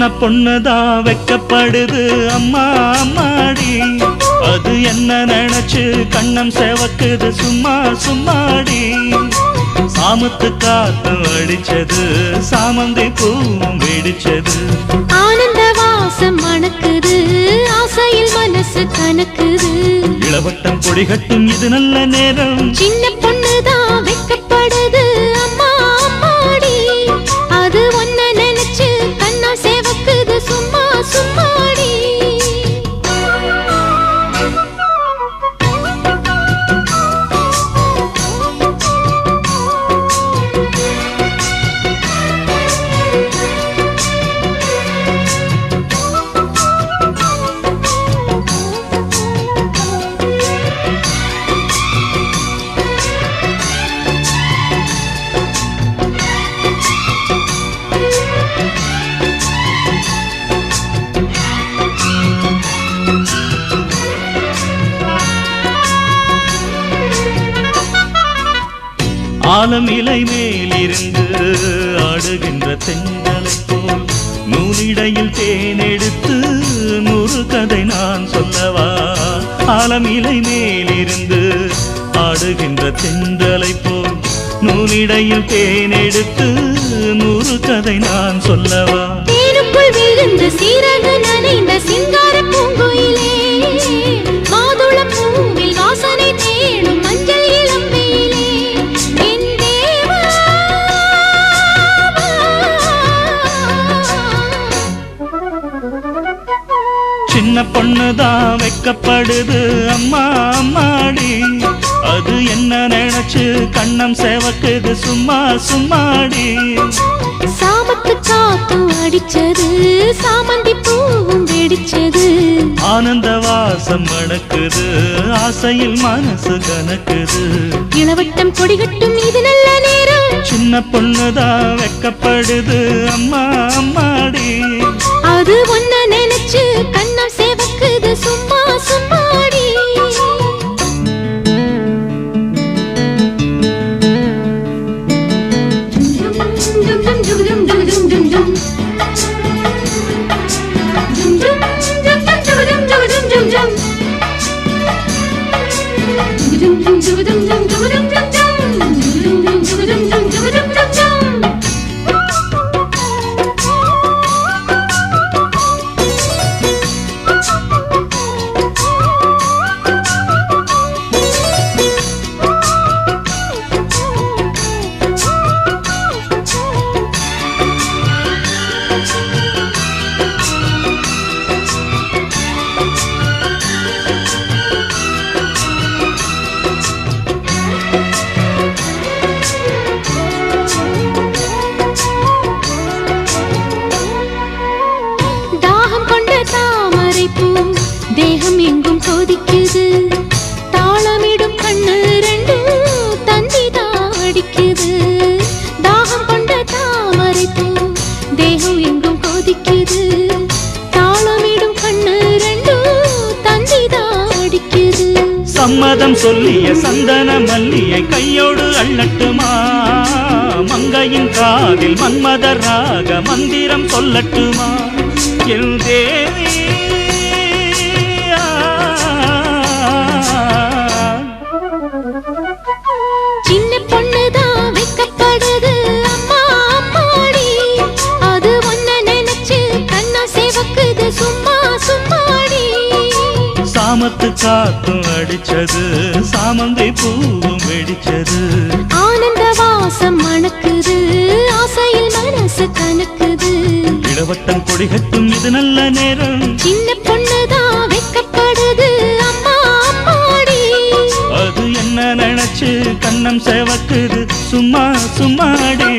சின்ன பொண்ணுதான் வெக்கப்படுது அம்மா அம்மாடி, அது என்ன நினைச்சு கண்ணம் செவக்குது சும்மா சும்மாடி. சாமத்து காத்து அடிச்சது சாமந்தி பூவும் வெடிச்சது, ஆனந்த வாசம் மணக்குது ஆசையில் மனசு கணக்குது. இளவட்டம் கொடிகட்டும் இது நல்ல நேரம், சின்ன பொண்ணுதான் வெக்கப்படுது அம்மா அம்மாடி, அது ஒன்ன நினைச்சு கண்ணா சேவக்குது சும்மா சும்மாடி. ஆலம் இலை மேலிருந்து ஆடுகின்ற தென்றலை போல் நூலிடையில் தேனெடுத்து 100 கதை நான் சொல்லவா. ஆலம் இலை மேலிருந்து ஆடுகின்ற தென்றலை போல் நூலிடையில் தேனெடுத்து 100 கதை நான் சொல்லவா. தேனுக்குள் விழுந்த சீரக நனைந்த சிங்கார பூங்குயிலே, மாதுளம் பூவில் வாசனை தேடும் மஞ்சள் இளம்பெயிலே, என் தேவா. சின்ன பொண்ணுதான் வெக்கப்படுது அம்மா அம்மாடி, அது என்ன நினைச்சு கண்ணம் செவக்குது சும்மா சும்மாடி. சாமத்து காத்தும் அடிச்சது சாமந்தி பூவும் வெடிச்சது, ஆனந்த வாசம் மணக்குது ஆசையில் மனசு கணக்குது. இளவட்டம் கொடிகட்டும் இது நல்ல நேரம், சின்ன பொண்ணுதான் வெக்கப்படுது அம்மா அம்மாடி, அது ஒன்ன நினைச்சு கண்ணம் சேவக்குது சும்மா சும்மாடி. தேகம் எங்கும் கொதிக்குது, தாளமிடும் கண்ணு ரெண்டும் தந்திதான் அடிக்குது. தாகம் கொண்ட தாமரை பூ தேகம் எங்கும் கொதிக்குது, தாளமிடும் கண்ணு ரெண்டும் தந்திதான் அடிக்குது. சம்மதம் சொல்லிய சந்தன மல்லியை கையோடு அள்ளட்டுமா, மங்கையின் காதில் மன்மதராக மந்திரம் சொல்லட்டுமா. என் தேவி சின்ன பொண்ணுதான் வெக்கப்படுது அம்மா அம்மாடி, அது ஒன்ன நினைச்சு கண்ணா சேவக்குது சும்மா சும்மாடி. சாமத்து காத்தும் அடிச்சது சாமந்தி பூவும் வெடிச்சது, ஆனந்த வாசம் மணக்குது ஆசையில் மனசு கணக்குது. இளவட்டம் கொடிகட்டும் இது நல்ல நேரம், சின்ன பொண்ணுதான் வெக்கப்படுது அம்மா அம்மாடி, அது என்ன நினைச்சு கண்ணம் செவக்குது சும்மா சும்மாடி.